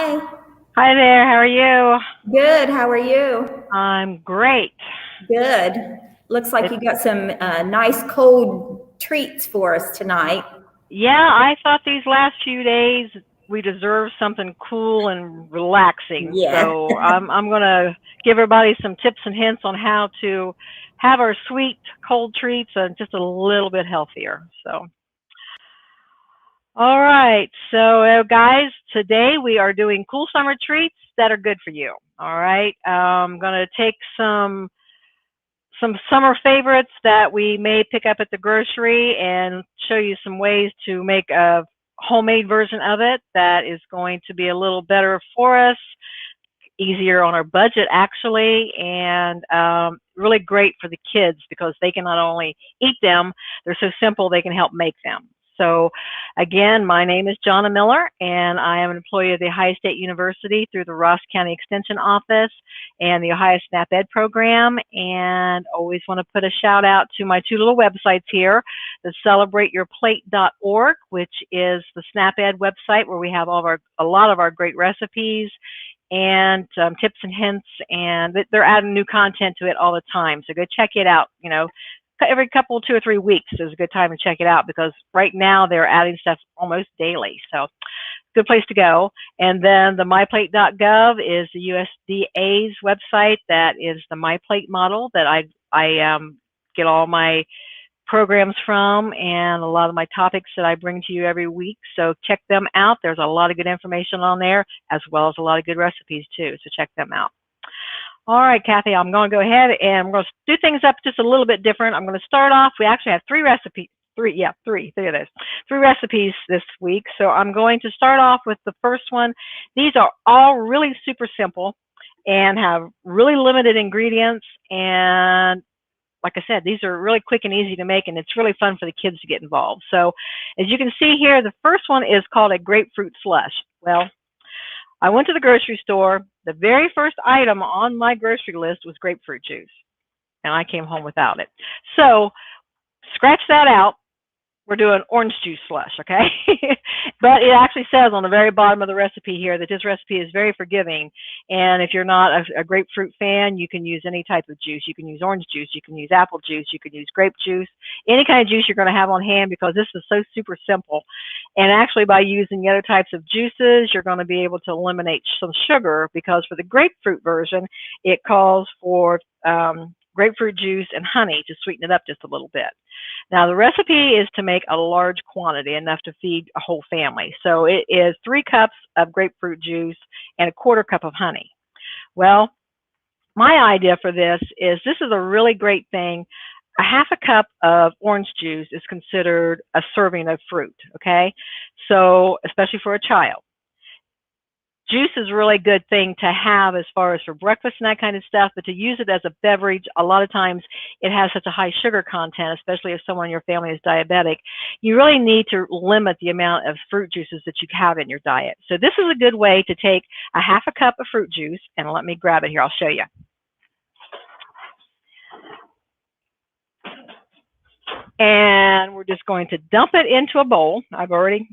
Hi. Hi there, how are you? Good. How are you? I'm great. Good. Looks like It, you got some nice cold treats for us tonight. yeah, I thought these last few days we deserve something cool and relaxing. Yeah. So I'm gonna give everybody some tips and hints on how to have our sweet cold treats and just a little bit healthier. So, all right. So, guys, today we are doing cool summer treats that are good for you. All right. I'm gonna take some summer favorites that we may pick up at the grocery and show you some ways to make a homemade version of it that is going to be a little better for us, easier on our budget actually, and really great for the kids because they can not only eat them, they're so simple they can help make them. So again, my name is Johnna Miller, and I am an employee of the Ohio State University through the Ross County Extension Office and the Ohio SNAP Ed program. And always want to put a shout out to my two little websites here, the celebrateyourplate.org, which is the SNAP Ed website where we have a lot of our great recipes and tips and hints, and they're adding new content to it all the time. So go check it out. Every couple, 2 or 3 weeks is a good time to check it out because right now they're adding stuff almost daily. So good place to go. And then the myplate.gov is the USDA's website. That is the MyPlate model that I get all my programs from and a lot of my topics that I bring to you every week. So check them out. There's a lot of good information on there as well as a lot of good recipes too. So check them out. All right, Kathy, I'm going to go ahead and we're going to do things up just a little bit different. I'm going to start off. We actually have three recipes. Three of those. Three recipes this week. So I'm going to start off with the first one. These are all really super simple and have really limited ingredients, and like I said, these are really quick and easy to make, and it's really fun for the kids to get involved. So as you can see here, the first one is called a grapefruit slush. Well, I went to the grocery store. The very first item on my grocery list was grapefruit juice, and I came home without it. So scratch that out. We're doing orange juice slush, okay? But it actually says on the very bottom of the recipe here that this recipe is very forgiving. And if you're not a grapefruit fan, you can use any type of juice. You can use orange juice, you can use apple juice, you can use grape juice, any kind of juice you're going to have on hand because this is so super simple. And actually by using the other types of juices, you're going to be able to eliminate some sugar because for the grapefruit version, it calls for grapefruit juice and honey to sweeten it up just a little bit. Now, the recipe is to make a large quantity, enough to feed a whole family. So it is 3 cups of grapefruit juice and a 1/4 cup of honey. Well, my idea for this is a really great thing. A 1/2 cup of orange juice is considered a serving of fruit, okay? So, especially for a child. Juice is a really good thing to have as far as for breakfast and that kind of stuff, but to use it as a beverage, a lot of times it has such a high sugar content, especially if someone in your family is diabetic. You really need to limit the amount of fruit juices that you have in your diet. So this is a good way to take a 1/2 cup of fruit juice, and let me grab it here, I'll show you. And we're just going to dump it into a bowl. I've already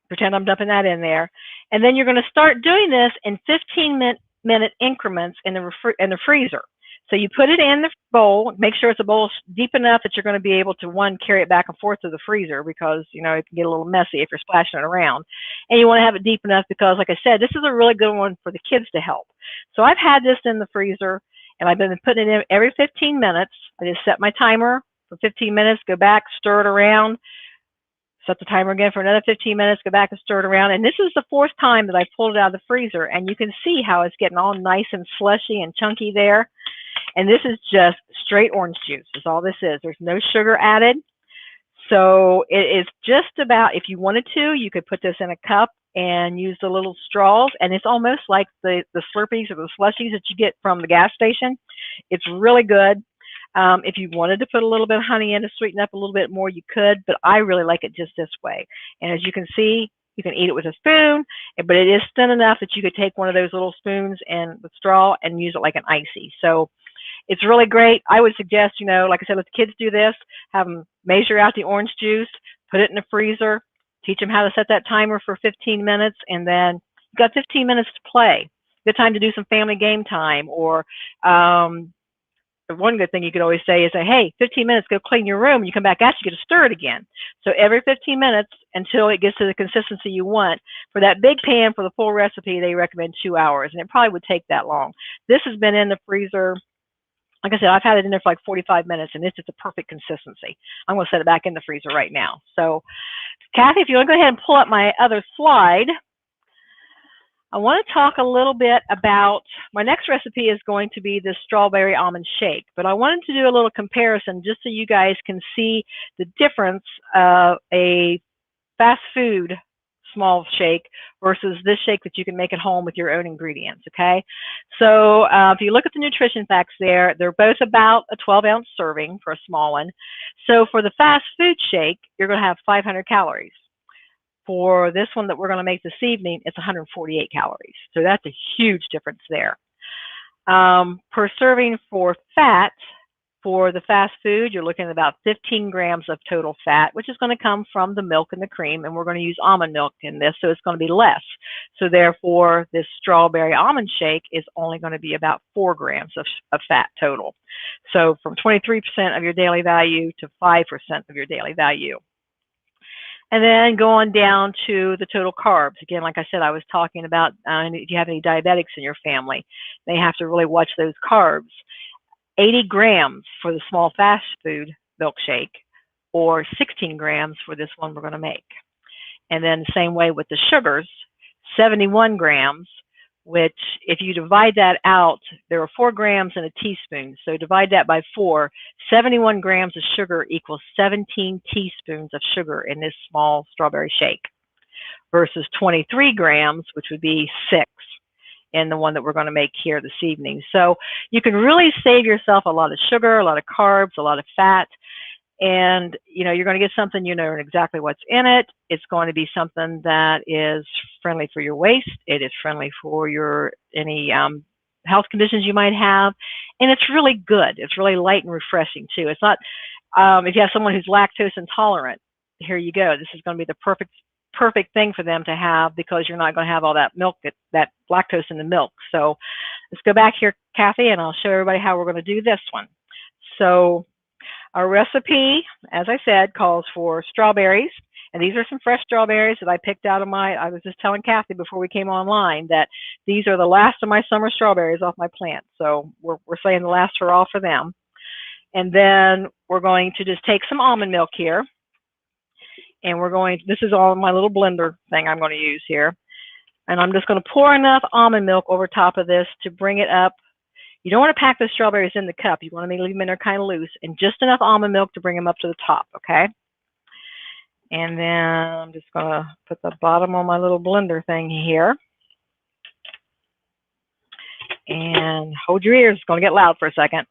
pretend I'm dumping that in there. And then you're going to start doing this in 15-minute increments in the freezer. So you put it in the bowl, make sure it's a bowl deep enough that you're going to be able to, one, carry it back and forth to the freezer because, it can get a little messy if you're splashing it around. And you want to have it deep enough because, like I said, this is a really good one for the kids to help. So I've had this in the freezer, and I've been putting it in every 15 minutes. I just set my timer for 15 minutes, go back, stir it around, set the timer again for another 15 minutes, go back and stir it around. And this is the 4th time that I pulled it out of the freezer. And you can see how it's getting all nice and slushy and chunky there. And this is just straight orange juice is all this is. There's no sugar added. So it is just about, if you wanted to, you could put this in a cup and use the little straws. And it's almost like the Slurpees or the slushies that you get from the gas station. It's really good. If you wanted to put a little bit of honey in to sweeten up a little bit more, you could, but I really like it just this way. And as you can see, you can eat it with a spoon, but it is thin enough that you could take one of those little spoons and with straw and use it like an icy. So it's really great. I would suggest, like I said, let the kids do this, have them measure out the orange juice, put it in the freezer, teach them how to set that timer for 15 minutes, and then got 15 minutes to play. Good time to do some family game time, or one good thing you could always say is, hey, 15 minutes, go clean your room. You come back out, you get to stir it again. So every 15 minutes until it gets to the consistency you want. For that big pan, for the full recipe, they recommend 2 hours, and it probably would take that long. This has been in the freezer. Like I said, I've had it in there for like 45 minutes, and it's just a perfect consistency. I'm going to set it back in the freezer right now. So, Kathy, if you want to go ahead and pull up my other slide, I want to talk a little bit about, my next recipe is going to be the strawberry almond shake, but I wanted to do a little comparison just so you guys can see the difference of a fast food small shake versus this shake that you can make at home with your own ingredients, okay? So if you look at the nutrition facts there, they're both about a 12-ounce serving for a small one. So for the fast food shake, you're going to have 500 calories. For this one that we're going to make this evening, it's 148 calories. So that's a huge difference there. Per serving for fat, for the fast food, you're looking at about 15 grams of total fat, which is going to come from the milk and the cream, and we're going to use almond milk in this, so it's going to be less. So therefore, this strawberry almond shake is only going to be about 4 grams of fat total. So from 23% of your daily value to 5% of your daily value. And then going down to the total carbs. Again, like I said, I was talking about if you have any diabetics in your family, they have to really watch those carbs. 80 grams for the small fast food milkshake, or 16 grams for this one we're going to make. And then same way with the sugars, 71 grams, which if you divide that out, there are 4 grams in a teaspoon. So divide that by 4. 71 grams of sugar equals 17 teaspoons of sugar in this small strawberry shake versus 23 grams, which would be 6 in the one that we're going to make here this evening. So you can really save yourself a lot of sugar, a lot of carbs, a lot of fat. And, you know, you're going to get something you know exactly what's in it. It's going to be something that is friendly for your waist. It is friendly for your any health conditions you might have. And it's really good. It's really light and refreshing, too. It's not, if you have someone who's lactose intolerant, here you go. This is going to be the perfect thing for them to have, because you're not going to have all that milk, that lactose in the milk. So let's go back here, Kathy, and I'll show everybody how we're going to do this one. So our recipe, as I said, calls for strawberries, and these are some fresh strawberries that I picked out of I was just telling Kathy before we came online that these are the last of my summer strawberries off my plant. So we're saying the last hurrah for them. And then we're going to just take some almond milk here, and this is all my little blender thing I'm going to use here. And I'm just going to pour enough almond milk over top of this to bring it up. You don't want to pack the strawberries in the cup. You want to leave them in there kind of loose, and just enough almond milk to bring them up to the top, okay? And then I'm just going to put the bottom on my little blender thing here. And hold your ears. It's going to get loud for a second.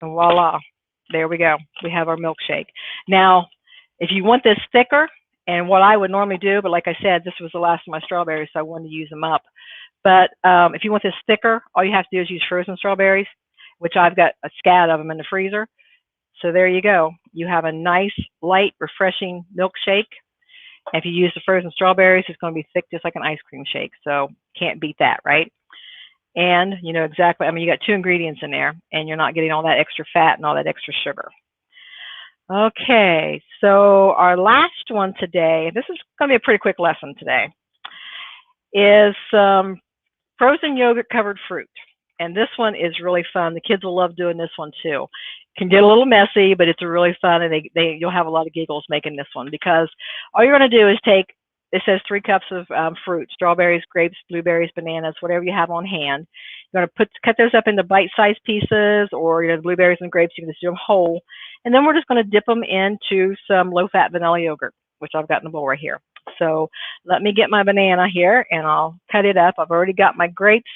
And voila. There we go. We have our milkshake. Now, if you want this thicker, and what I would normally do, but like I said, this was the last of my strawberries, so I wanted to use them up. But if you want this thicker, all you have to do is use frozen strawberries, which I've got a scad of them in the freezer. So there you go. You have a nice, light, refreshing milkshake. If you use the frozen strawberries, it's going to be thick just like an ice cream shake. So can't beat that, right? And you know exactly, I mean, you got 2 ingredients in there, and you're not getting all that extra fat and all that extra sugar. Okay, so our last one today, this is going to be a pretty quick lesson today, is frozen yogurt covered fruit. And this one is really fun. The kids will love doing this one too. Can get a little messy, but it's really fun, and you'll have a lot of giggles making this one, because all you're going to do is take, it says 3 cups of fruit, strawberries, grapes, blueberries, bananas, whatever you have on hand. You're going to cut those up into bite-sized pieces, or the blueberries and grapes, you can just do them whole. And then we're just going to dip them into some low-fat vanilla yogurt, which I've got in the bowl right here. So let me get my banana here, and I'll cut it up. I've already got my grapes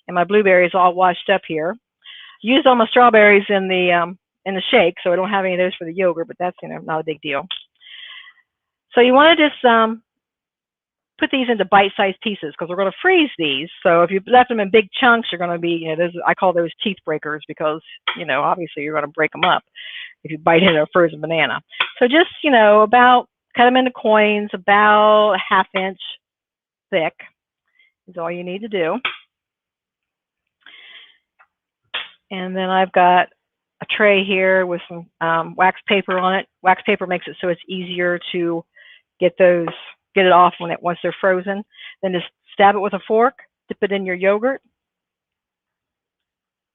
and my blueberries all washed up here. Used all my strawberries in the shake, so I don't have any of those for the yogurt, but that's not a big deal. So you want to just put these into bite-sized pieces, because we're going to freeze these. So if you left them in big chunks, you're going to be, I call those teeth breakers, because, obviously you're going to break them up. if you bite into a frozen banana. So just, about cut them into coins, about a ½ inch thick is all you need to do. And then I've got a tray here with some wax paper on it. Wax paper makes it so it's easier to get it off once they're frozen. Then just stab it with a fork, dip it in your yogurt,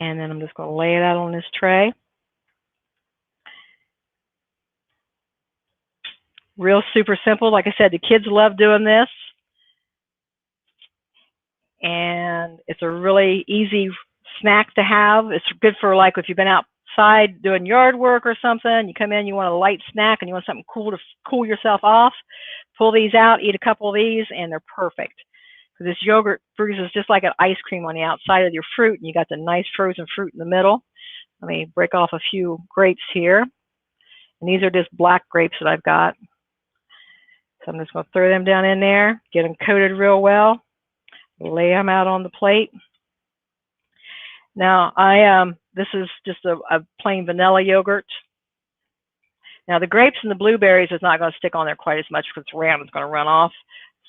and then I'm just going to lay it out on this tray. Real super simple. Like I said, the kids love doing this, and it's a really easy snack to have. It's good for like if you've been outside doing yard work or something, you come in, you want a light snack and you want something cool to cool yourself off, pull these out, eat a couple of these, and they're perfect. Because this yogurt freezes just like an ice cream on the outside of your fruit, and you got the nice frozen fruit in the middle. Let me break off a few grapes here. And these are just black grapes that I've got. So I'm just going to throw them down in there, get them coated real well, lay them out on the plate. Now, this is just a plain vanilla yogurt. Now, the grapes and the blueberries is not going to stick on there quite as much because it's round, it's going to run off.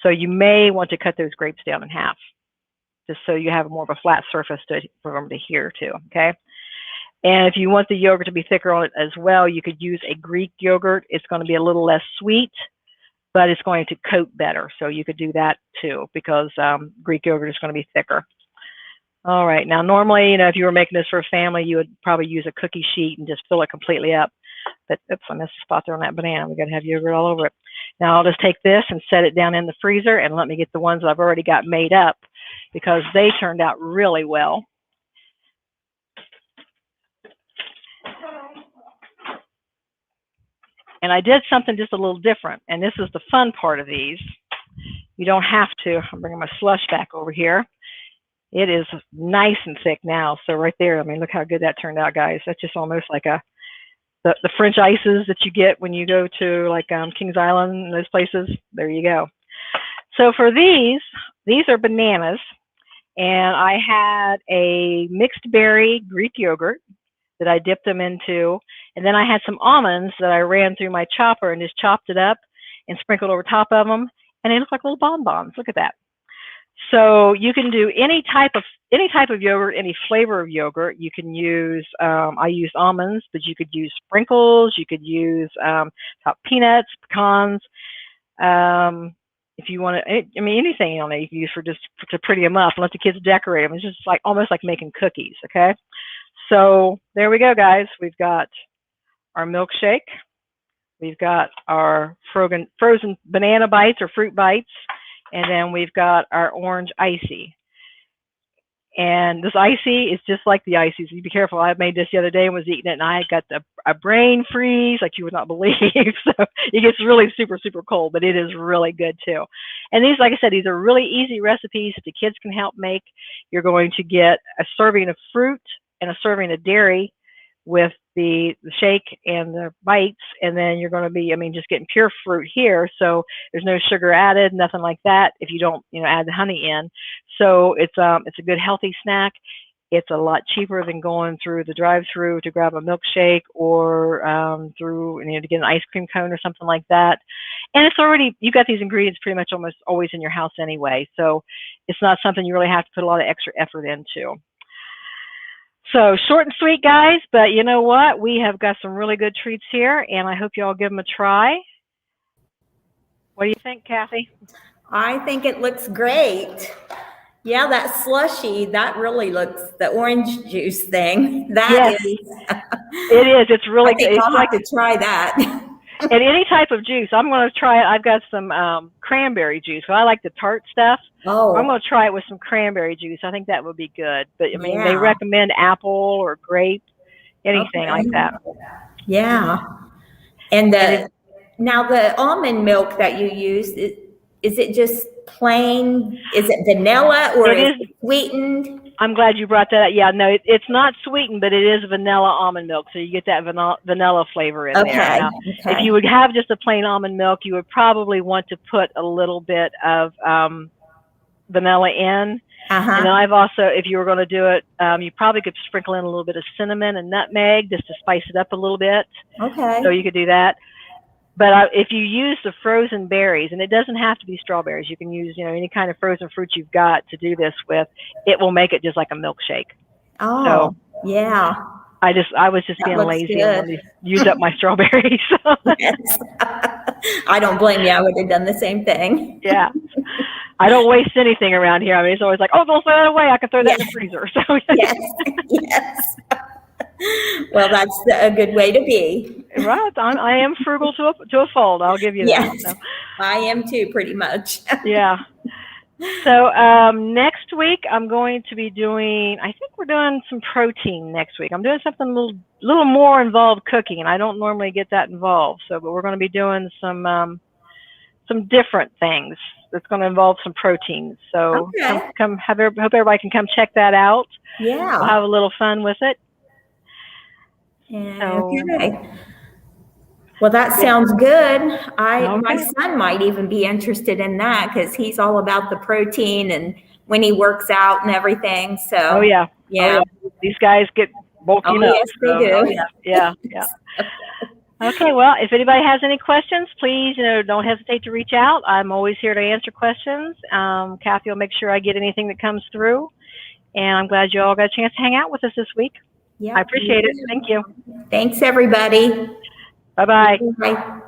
So you may want to cut those grapes down in half, just so you have more of a flat surface for them to adhere to, okay? And if you want the yogurt to be thicker on it as well, you could use a Greek yogurt. It's going to be a little less sweet, but it's going to coat better. So you could do that too, because Greek yogurt is going to be thicker. All right, now normally, if you were making this for a family, you would probably use a cookie sheet and just fill it completely up. But oops, I missed a spot there on that banana. We got to have yogurt all over it. Now I'll just take this and set it down in the freezer, and let me get the ones I've already got made up because they turned out really well. And I did something just a little different, and this is the fun part of these. You don't have to. I'm bringing my slush back over here. It is nice and thick now. So right there, I mean, look how good that turned out, guys. That's just almost like the French ices that you get when you go to like Kings Island and those places. There you go. So for these are bananas, and I had a mixed berry Greek yogurt that I dipped them into, and then I had some almonds that I ran through my chopper and just chopped it up and sprinkled over top of them, and they look like little bonbons. Look at that. So you can do any type of yogurt, any flavor of yogurt. You can use, I used almonds, but you could use sprinkles. You could use top peanuts, pecans. If you want to, I mean, anything on there you can use to pretty them up and let the kids decorate them. It's just like almost like making cookies. Okay. So there we go, guys. We've got our milkshake. We've got our frozen banana bites or fruit bites. And then we've got our orange icy. And this icy is just like the icy. So you be careful. I made this the other day and was eating it, and I got a brain freeze like you would not believe. So it gets really super, super cold, but it is really good too. And these, like I said, these are really easy recipes that the kids can help make. You're going to get a serving of fruit and a serving of dairy with the shake and the bites, and then you're going to be, just getting pure fruit here, so there's no sugar added, nothing like that if you don't, add the honey in. So it's a good healthy snack. It's a lot cheaper than going through the drive-through to grab a milkshake or to get an ice cream cone or something like that. And it's already, you got these ingredients pretty much almost always in your house anyway, so it's not something you really have to put a lot of extra effort into. So short and sweet, guys, but you know what? We have got some really good treats here, and I hope you all give them a try. What do you think, Kathy? I think it looks great. Yeah, that slushy, that really looks, the orange juice thing, that is. It is. It's really good. I'll have to try that. And any type of juice. I'm going to try it. I've got some cranberry juice. So I like the tart stuff. Oh. I'm going to try it with some cranberry juice. I think that would be good. But, they recommend apple or grape, anything like that. Yeah. And now the almond milk that you use, is it just plain? Is it vanilla or is it sweetened? I'm glad you brought that up. Yeah, no, it's not sweetened, but it is vanilla almond milk, so you get that vanilla flavor in there. Now, if you would have just a plain almond milk, you would probably want to put a little bit of vanilla in. And then I've also, if you were going to do it, you probably could sprinkle in a little bit of cinnamon and nutmeg just to spice it up a little bit. Okay. So you could do that. But if you use the frozen berries, and it doesn't have to be strawberries, you can use, any kind of frozen fruit you've got to do this with. It will make it just like a milkshake. Oh, so, yeah. I was just being lazy good. and wanted to use up my strawberries. Yes. I don't blame you. I would have done the same thing. Yeah. I don't waste anything around here. I mean, it's always like, oh, don't throw that away. I can throw that in the freezer. So yes. Yes. Well, that's a good way to be. Right. I am frugal to a fault. I'll give you that. Yes. So. I am too, pretty much. Yeah. So next week I'm going to be doing, I think we're doing some protein next week. I'm doing something a little more involved cooking, and I don't normally get that involved. So, but we're going to be doing some different things. It's going to involve some proteins. So hope everybody can come check that out. Yeah. We'll have a little fun with it. Okay. Well, that sounds good. My son might even be interested in that because he's all about the protein and when he works out and everything. So. Oh yeah. Yeah. These guys get bulky enough. Yes, they do. Oh, yeah. Okay. Well, if anybody has any questions, please, don't hesitate to reach out. I'm always here to answer questions. Kathy will make sure I get anything that comes through. And I'm glad you all got a chance to hang out with us this week. Yeah, I appreciate it. Thank you. Thanks, everybody. Bye-bye. Bye.